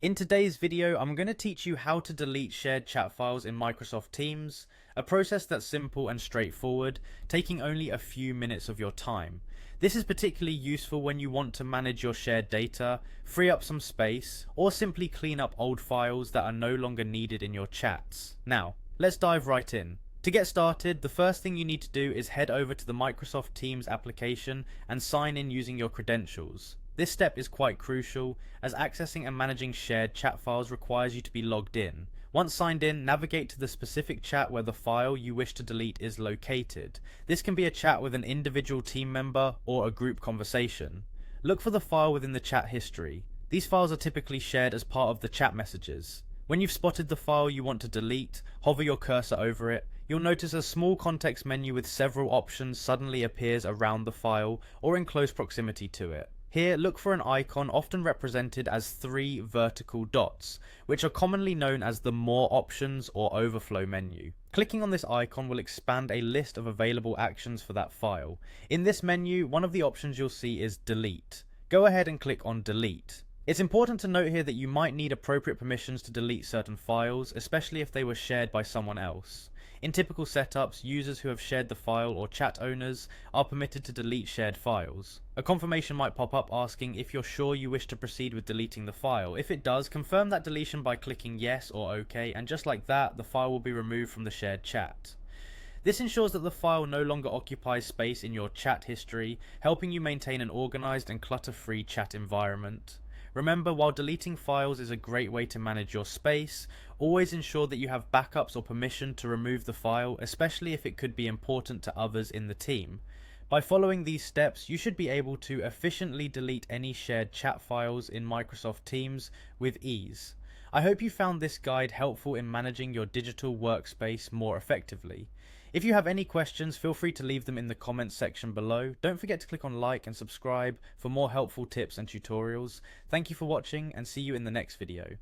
In today's video, I'm going to teach you how to delete shared chat files in Microsoft Teams, a process that's simple and straightforward, taking only a few minutes of your time. This is particularly useful when you want to manage your shared data, free up some space, or simply clean up old files that are no longer needed in your chats. Now, let's dive right in. To get started, the first thing you need to do is head over to the Microsoft Teams application and sign in using your credentials. This step is quite crucial, as accessing and managing shared chat files requires you to be logged in. Once signed in, navigate to the specific chat where the file you wish to delete is located. This can be a chat with an individual team member or a group conversation. Look for the file within the chat history. These files are typically shared as part of the chat messages. When you've spotted the file you want to delete, hover your cursor over it. You'll notice a small context menu with several options suddenly appears around the file or in close proximity to it. Here, look for an icon often represented as 3 vertical dots, which are commonly known as the More Options or Overflow menu. Clicking on this icon will expand a list of available actions for that file. In this menu, one of the options you'll see is Delete. Go ahead and click on Delete. It's important to note here that you might need appropriate permissions to delete certain files, especially if they were shared by someone else. In typical setups, users who have shared the file or chat owners are permitted to delete shared files. A confirmation might pop up asking if you're sure you wish to proceed with deleting the file. If it does, confirm that deletion by clicking yes or OK, and just like that, the file will be removed from the shared chat. This ensures that the file no longer occupies space in your chat history, helping you maintain an organized and clutter-free chat environment. Remember, while deleting files is a great way to manage your space, always ensure that you have backups or permission to remove the file, especially if it could be important to others in the team. By following these steps, you should be able to efficiently delete any shared chat files in Microsoft Teams with ease. I hope you found this guide helpful in managing your digital workspace more effectively. If you have any questions, feel free to leave them in the comments section below. Don't forget to click on like and subscribe for more helpful tips and tutorials. Thank you for watching, and see you in the next video.